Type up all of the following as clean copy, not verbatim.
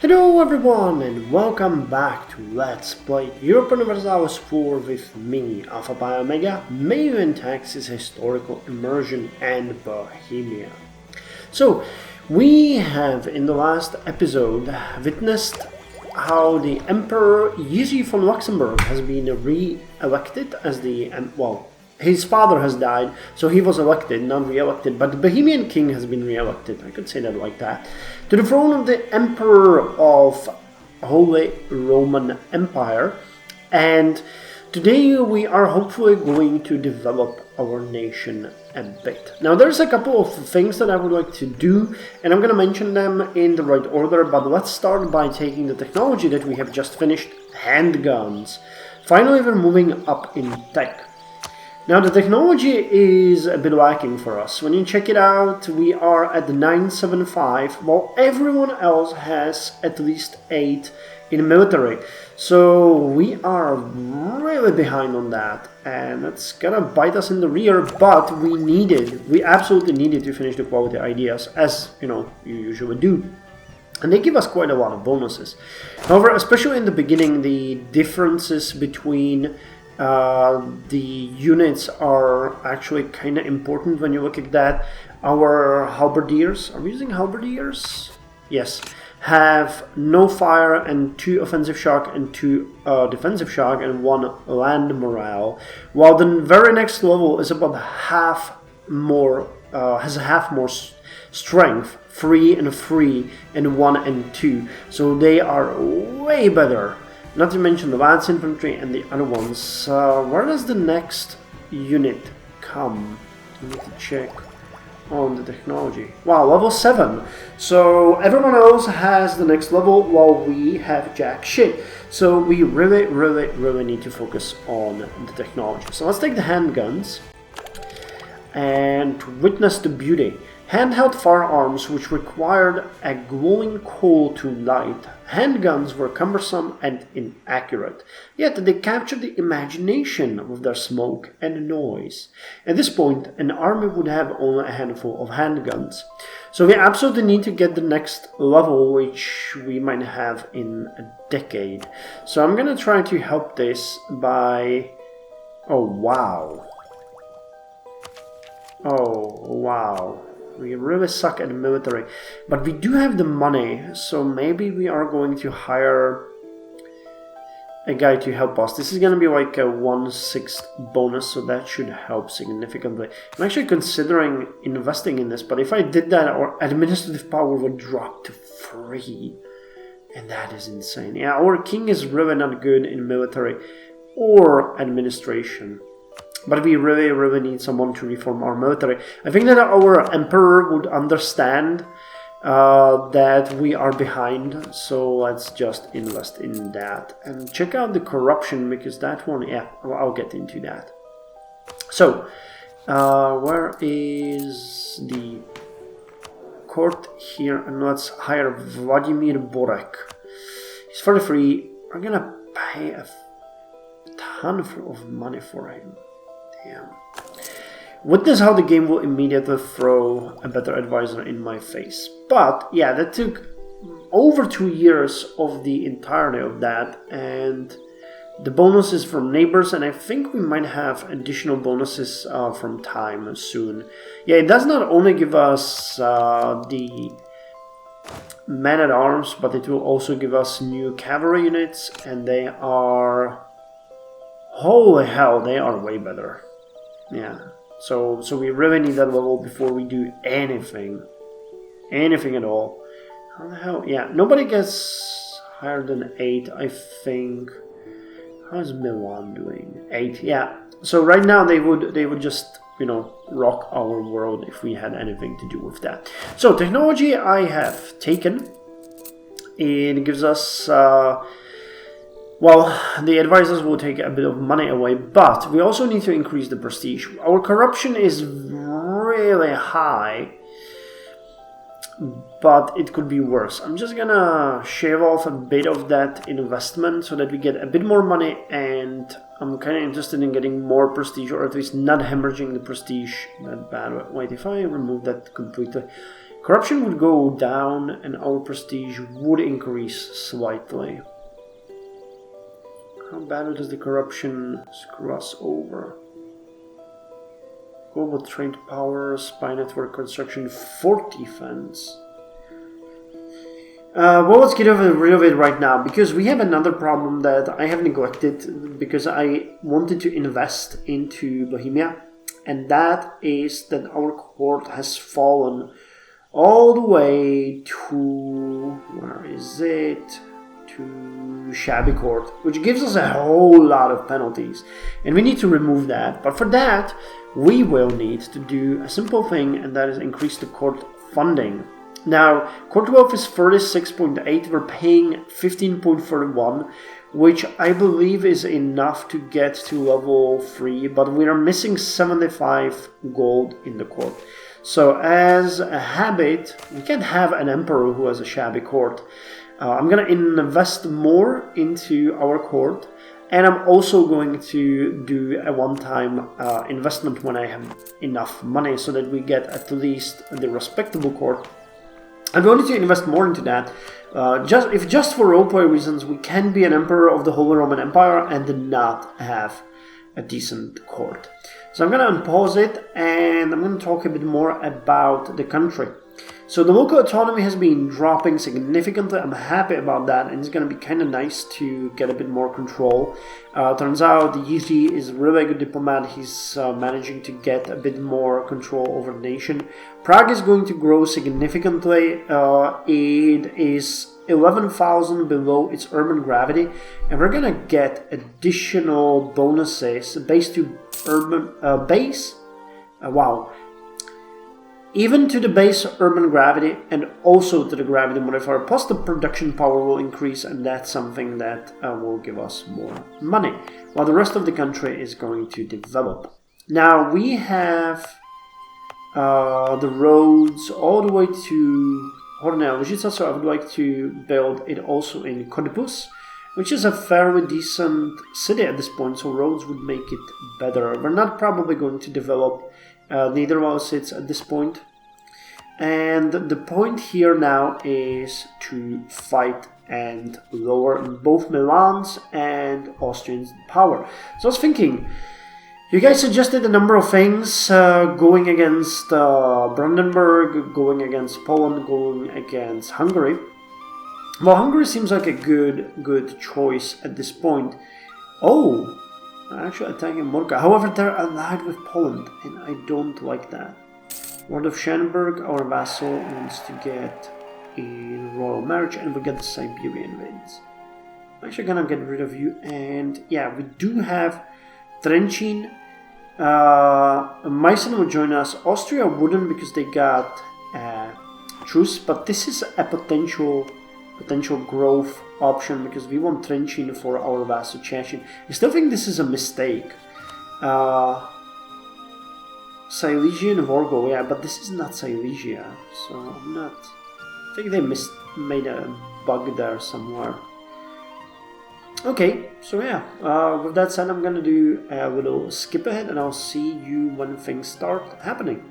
Hello everyone and welcome back to Let's Play Europa Universalis IV with me, Alfapiomega, Meiou and Taxes, Historical Immersion and Bohemia. So, we have in the last episode witnessed how the Emperor House Von Luxemburg has been re-elected as the, his father has died, so he was elected, not re-elected, but the Bohemian king has been re-elected, I could say that like that, to the throne of the Emperor of Holy Roman Empire. And today we are hopefully going to develop our nation a bit. Now there's a couple of things that I would like to do, and I'm going to mention them in the right order, but let's start by taking the technology that we have just finished, handguns. Finally we're moving up in tech. Now the technology is a bit lacking for us. When you check it out, we are at the 975, while everyone else has at least 8 in military. So we are really behind on that, and it's gonna bite us in the rear, but we absolutely needed to finish the quality ideas, as you usually do. And they give us quite a lot of bonuses. However, especially in the beginning, the differences between the units are actually kind of important when you look at that. Our halberdiers, are we using halberdiers? Yes, have no fire and 2 offensive shock and 2 defensive shock and 1 land morale, while the very next level is about half more, has half more strength, 3 and 3 and 1 and 2, so they are way better. Not to mention the lance infantry and the other ones. Where does the next unit come? I need to check on the technology. Wow, level 7. So everyone else has the next level while we have jack shit. So we really need to focus on the technology. So let's take the handguns and witness the beauty. Handheld firearms which required a glowing coal to light. Handguns were cumbersome and inaccurate, yet they captured the imagination with their smoke and noise. At this point, an army would have only a handful of handguns. So we absolutely need to get the next level, which we might have in a decade. So I'm gonna try to help this by... Oh wow. We really suck at the military, but we do have the money, so maybe we are going to hire a guy to help us. This is going to be like a 1/6 bonus, so that should help significantly. I'm actually considering investing in this, but if I did that, our administrative power would drop to 3, and that is insane. Yeah, our king is really not good in military or administration. But we really need someone to reform our military. I think that our emperor would understand that we are behind, so let's just invest in that. And check out the corruption, because that one, yeah, I'll get into that. So, where is the court here? And let's hire Vladimir Borek. He's 43. We're gonna pay a ton of money for him. Damn. Witness how the game will immediately throw a better advisor in my face. But yeah, that took over 2 years of the entirety of that, and the bonuses from neighbors, and I think we might have additional bonuses from time soon. Yeah, it does not only give us the men-at-arms, but it will also give us new cavalry units, and they are... Holy hell, they are way better. Yeah, so we really need that level before we do anything at all. How the hell? Yeah, nobody gets higher than 8, I think. How's Milan doing? 8. Yeah. So right now they would just rock our world if we had anything to do with that. So technology I have taken. It gives us. Well, the advisors will take a bit of money away, but we also need to increase the prestige. Our corruption is really high, but it could be worse. I'm just gonna shave off a bit of that investment so that we get a bit more money, and I'm kind of interested in getting more prestige, or at least not hemorrhaging the prestige that bad. Wait, if I remove that completely, Corruption would go down and our prestige would increase slightly. How badly does the corruption screw us over? Global trade power, spy network construction, fort defense. Well, let's get rid of it right now, because we have another problem that I have neglected because I wanted to invest into Bohemia, and that is that our court has fallen all the way to, where is it? To shabby court, which gives us a whole lot of penalties, and we need to remove that. But for that, we will need to do a simple thing, and that is increase the court funding. Now, court wealth is 36.8, we're paying 15.41, which I believe is enough to get to level 3, but we are missing 75 gold in the court. So as a habit, we can't have an emperor who has a shabby court. I'm going to invest more into our court, and I'm also going to do a one-time investment when I have enough money so that we get at least the respectable court. I'm going to invest more into that. Just for roleplay reasons, we can be an emperor of the Holy Roman Empire and not have a decent court. So I'm going to unpause it, and I'm going to talk a bit more about the country. So the local autonomy has been dropping significantly. I'm happy about that, and it's going to be kind of nice to get a bit more control. Turns out the Yiri is really a good diplomat. He's managing to get a bit more control over the nation. Prague is going to grow significantly. It is 11,000 below its urban gravity, and we're going to get additional bonuses based to urban even to the base urban gravity and also to the gravity modifier, plus the production power will increase, and that's something that will give us more money, while the rest of the country is going to develop. Now we have the roads all the way to Horná Lužica, so I would like to build it also in Cottbus, which is a fairly decent city at this point, so roads would make it better. We're not probably going to develop neither of our cities at this point. And the point here now is to fight and lower both Milan's and Austrian's power. So I was thinking, you guys suggested a number of things, going against Brandenburg, going against Poland, going against Hungary. Well, Hungary seems like a good choice at this point. Oh, actually attacking Morka. However, they're allied with Poland, and I don't like that. Lord of Schenberg, our vassal, wants to get a royal marriage, and we get the Siberian invades. I'm actually gonna get rid of you, and yeah, we do have Trenchin. Meissen would join us. Austria wouldn't because they got truce, but this is a potential growth option because we want Trenchin for our vassal Chechin. I still think this is a mistake. Silesia and Vorgo, yeah, but this is not Silesia, so I'm not. I think they made a bug there somewhere. Okay, so yeah, with that said, I'm gonna do a little skip ahead, and I'll see you when things start happening.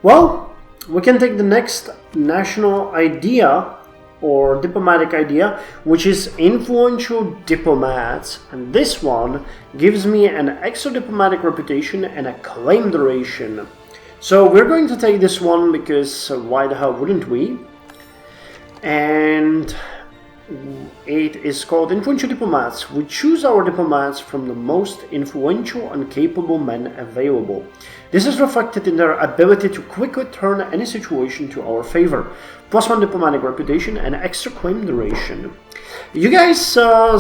Well, we can take the next national idea or diplomatic idea, which is influential diplomats, and this one gives me an extra diplomatic reputation and a claim duration. So we're going to take this one because why the hell wouldn't we? And it is called influential diplomats. We choose our diplomats from the most influential and capable men available. This is reflected in their ability to quickly turn any situation to our favor. +1 diplomatic reputation and extra claim duration. You guys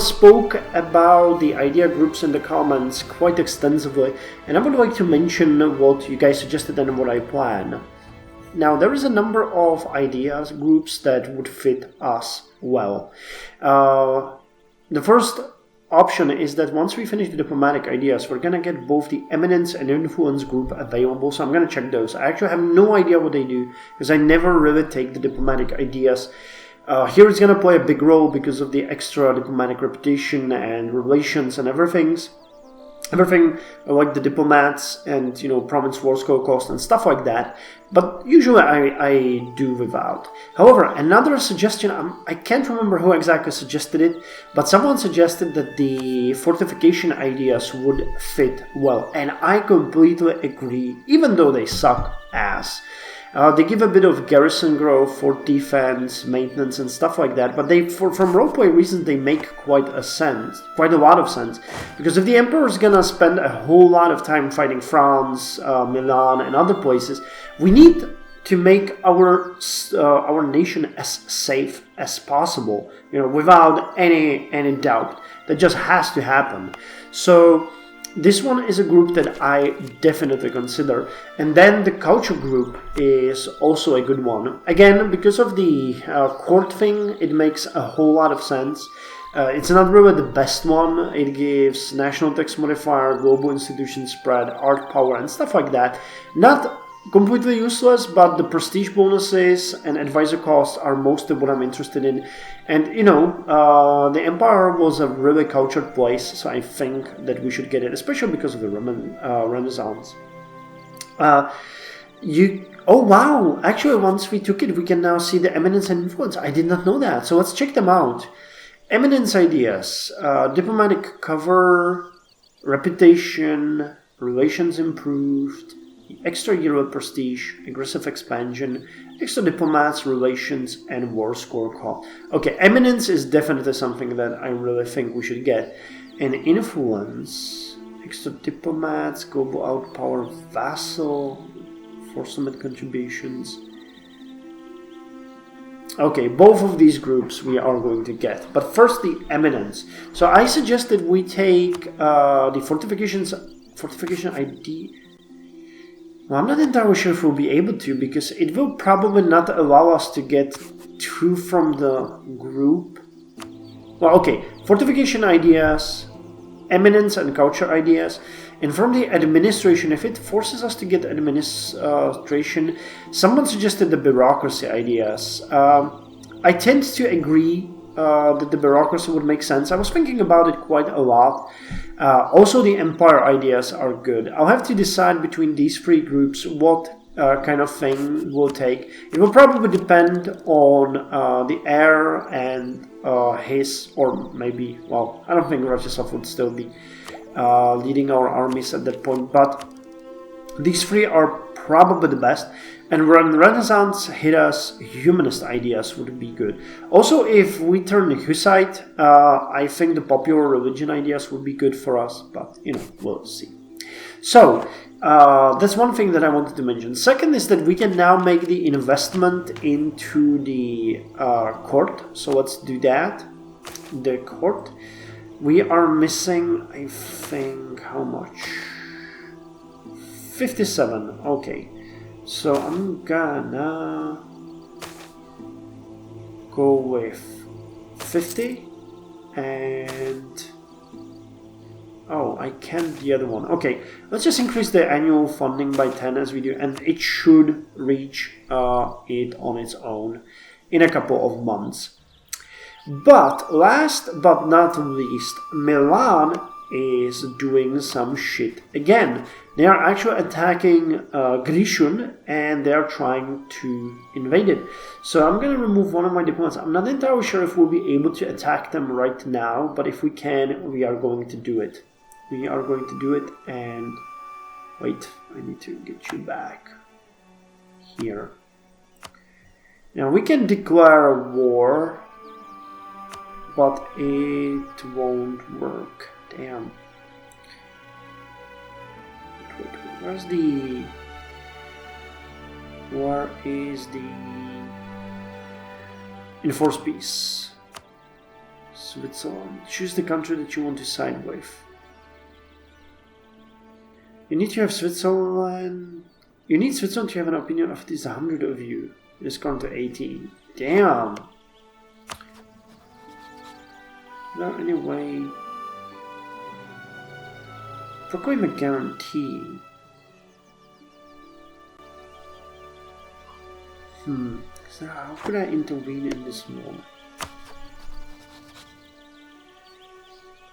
spoke about the idea groups in the comments quite extensively, and I would like to mention what you guys suggested and what I plan. Now, there is a number of ideas groups that would fit us well. The first option is that once we finish the diplomatic ideas, we're gonna get both the eminence and influence group available, so I'm gonna check those. I actually have no idea what they do because I never really take the diplomatic ideas. Here it's gonna play a big role because of the extra diplomatic reputation and relations and everything. everything like the diplomats and, you know, province wars cost and stuff like that. But usually I do without. However, another suggestion, I can't remember who exactly suggested it, but someone suggested that the fortification ideas would fit well. And I completely agree, even though they suck ass. They give a bit of garrison growth for defense, maintenance, and stuff like that. But they, from roleplay reasons, they make quite a lot of sense. Because if the emperor is gonna spend a whole lot of time fighting France, Milan, and other places, we need to make our nation as safe as possible. You know, without any doubt. That just has to happen. So this one is a group that I definitely consider. And then the culture group is also a good one. Again, because of the court thing, it makes a whole lot of sense. It's not really the best one. It gives national tax modifier, global institution spread, art power, and stuff like that. Not completely useless, but the prestige bonuses and advisor costs are mostly what I'm interested in. And, you know, the Empire was a really cultured place, so I think that we should get it, especially because of the Renaissance. Oh wow, actually once we took it, we can now see the eminence and influence. I did not know that, so let's check them out. Eminence ideas, diplomatic cover, reputation, relations improved, extra yearly prestige, aggressive expansion, extra diplomats, relations, and war score call. Okay, eminence is definitely something that I really think we should get. And influence, extra diplomats, global outpower, vassal, for summit contributions. Okay, both of these groups we are going to get. But first the eminence. So I suggested we take the fortification ID. Well, I'm not entirely sure if we'll be able to, because it will probably not allow us to get two from the group. Well, okay, fortification ideas, eminence and culture ideas, and from the administration, if it forces us to get administration, someone suggested the bureaucracy ideas. I tend to agree that the bureaucracy would make sense. I was thinking about it quite a lot. Also, the empire ideas are good. I'll have to decide between these three groups what kind of thing we'll take. It will probably depend on the heir and his, or maybe, well, I don't think Rostislav would still be leading our armies at that point, but these three are probably the best. And when Renaissance hit us, humanist ideas would be good. Also, if we turn Hussite, I think the popular religion ideas would be good for us, but, you know, we'll see. So, that's one thing that I wanted to mention. Second is that we can now make the investment into the court. So let's do that. The court. We are missing, I think, how much? 57. Okay. So I'm gonna go with 50 and oh, I can't the other one. Okay, let's just increase the annual funding by 10 as we do, and it should reach it on its own in a couple of months. But last but not least, Milan is doing some shit again. They are actually attacking Grishun, and they are trying to invade it. So I'm going to remove one of my diplomats. I'm not entirely sure if we'll be able to attack them right now, but if we can, we are going to do it. We are going to do it, and wait, I need to get you back here. Now we can declare a war, but it won't work. Damn. Where is the enforced peace? Switzerland. Choose the country that you want to side with. You need to have Switzerland. You need Switzerland to have an opinion of at least 100 of you. It is currently 18. Damn. Is there any way? Proclaim a guarantee. So how could I intervene in this one?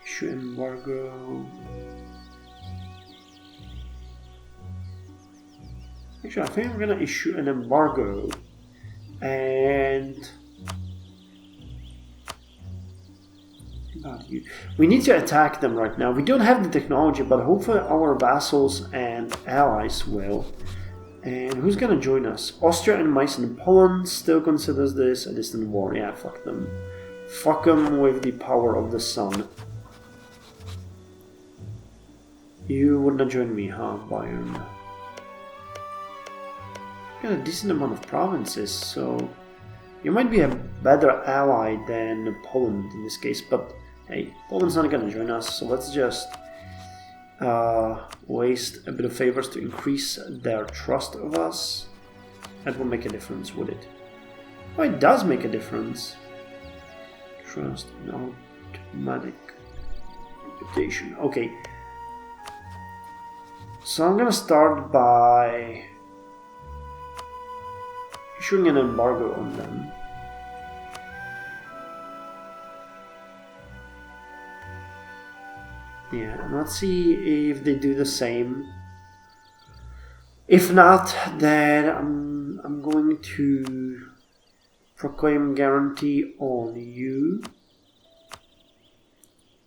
Issue embargo. Actually, I think I'm gonna issue an embargo. And we need to attack them right now. We don't have the technology, but hopefully our vassals and allies will. And who's gonna join us? Austria and Meissen and Poland still considers this a distant war. Yeah, fuck them. Fuck them with the power of the sun. You would not join me, huh, Bayern? Got a decent amount of provinces, so you might be a better ally than Poland in this case, but hey, Poland's not gonna join us, so let's just waste a bit of favors to increase their trust of us. That will make a difference, would it? Oh, it does make a difference. Trust and automatic reputation. Okay. So I'm gonna start by issuing an embargo on them. Yeah, and let's see if they do the same. If not, then I'm going to proclaim guarantee on you,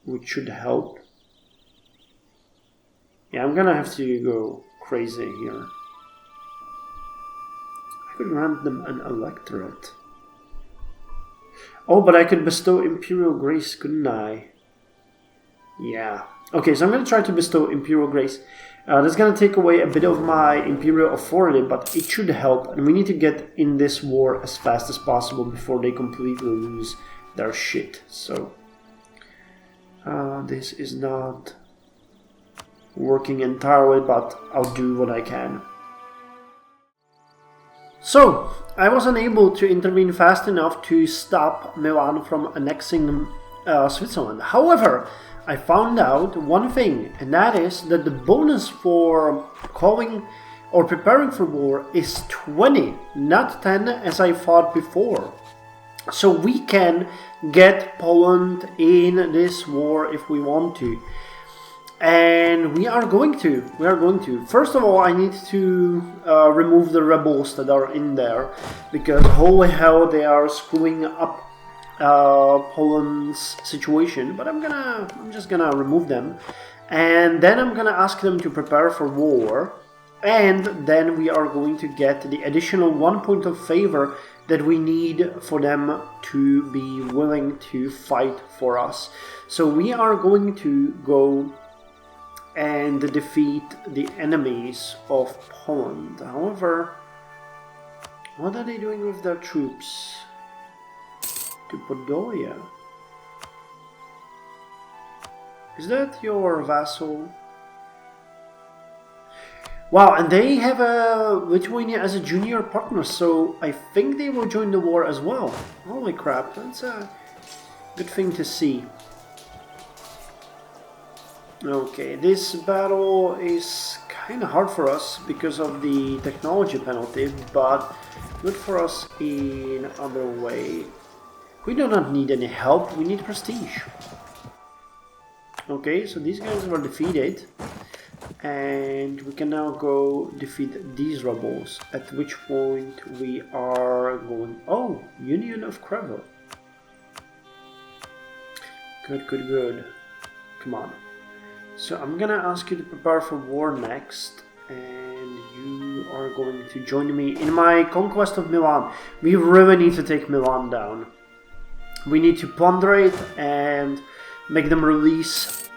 which should help. Yeah, I'm gonna have to go crazy here. I could grant them an electorate. Oh, but I could bestow imperial grace, couldn't I? Yeah. Okay, so I'm going to try to bestow imperial grace. That's going to take away a bit of my imperial authority, but it should help. And we need to get in this war as fast as possible before they completely lose their shit. So, this is not working entirely, but I'll do what I can. So, I was unable to intervene fast enough to stop Milan from annexing Switzerland. However, I found out one thing, and that is that the bonus for calling or preparing for war is 20, not 10 as I thought before. So we can get Poland in this war if we want to. And we are going to. First of all, I need to remove the rebels that are in there, because holy hell, they are screwing up Poland's situation. But I'm just gonna remove them, and then I'm gonna ask them to prepare for war, and then we are going to get the additional 1 point of favor that we need for them to be willing to fight for us. So we are going to go and defeat the enemies of Poland. However, what are they doing with their troops? To Podolia. Is that your vassal? Wow, and they have Lithuania as a junior partner, so I think they will join the war as well. Holy crap, that's a good thing to see. Okay, this battle is kind of hard for us because of the technology penalty, but good for us in other way. We do not need any help, we need prestige. Okay, so these guys were defeated, and we can now go defeat these rebels, at which point we are going... Oh, Union of Krevel. Good. Come on. So I'm gonna ask you to prepare for war next, and you are going to join me in my conquest of Milan. We really need to take Milan down. We need to plunder it and make them release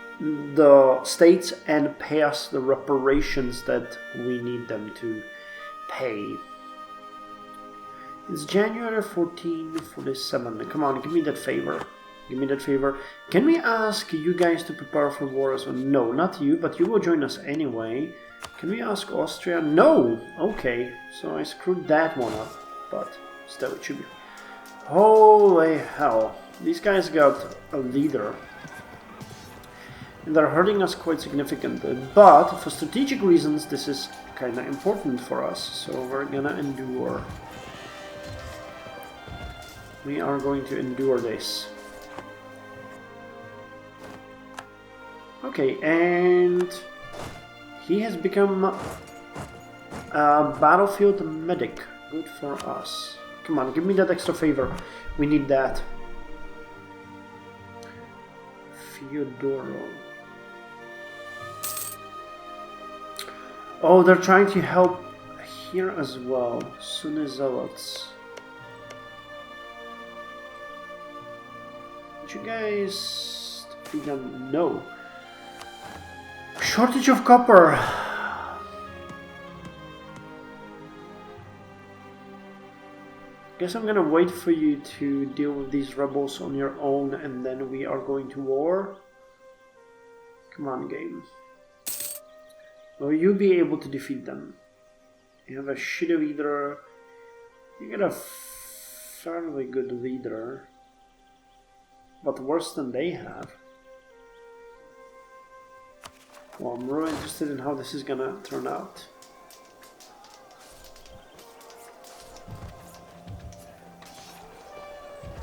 the states and pay us the reparations that we need them to pay. It's January 1447. Come on, give me that favor. Give me that favor. Can we ask you guys to prepare for war as well? No, not you, but you will join us anyway. Can we ask Austria? No! Okay, so I screwed that one up, but still it should be. Holy hell. These guys got a leader. And they're hurting us quite significantly, but for strategic reasons this is kind of important for us, so we're gonna endure. We are going to endure this. Okay, and he has become Battlefield medic. Good for us. Come on, give me that extra favor. We need that. Fyodoro. Oh, they're trying to help here as well. Sunni Zealots. Did you guys defeat them? No. Shortage of copper. Guess I'm gonna wait for you to deal with these rebels on your own, and then we are going to war. Come on, game. Will you be able to defeat them? You have a shitty leader. You get a fairly good leader, but worse than they have. Well, I'm really interested in how this is gonna turn out.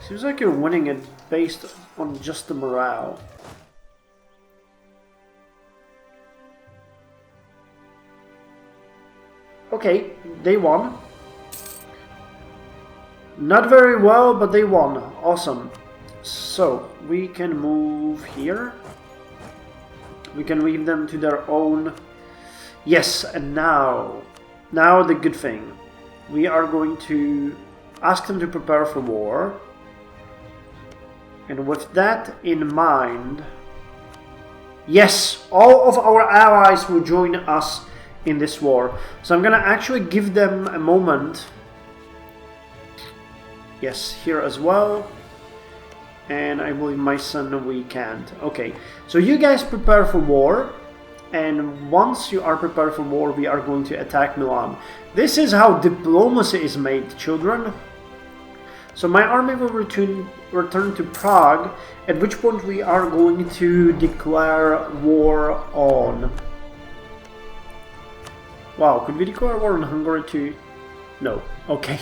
Seems like you're winning it based on just the morale. Okay, they won. Not very well, but they won. Awesome. So, we can move here. We can leave them to their own. Yes, and now the good thing. We are going to ask them to prepare for war. And with that in mind, yes, all of our allies will join us in this war. So I'm gonna actually give them a moment. Yes, here as well. And I believe my son we can't. Okay, so you guys prepare for war. And once you are prepared for war, we are going to attack Milan. This is how diplomacy is made, children. So my army will return to Prague, at which point we are going to declare war on... Wow, could we declare war on Hungary too? No, okay.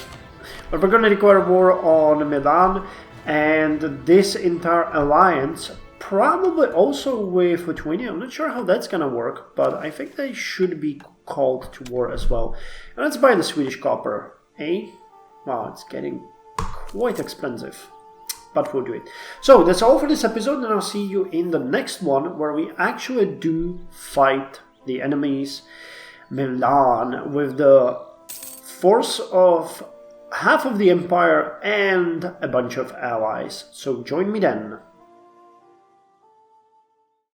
But we're going to declare war on Milan, and this entire alliance, probably also with Lithuania. I'm not sure how that's going to work, but I think they should be called to war as well. And let's buy the Swedish copper, eh? Wow, it's getting quite expensive, but we'll do it. So that's all for this episode, and I'll see you in the next one, where we actually do fight the enemies Milan with the force of half of the empire and a bunch of allies. So join me then.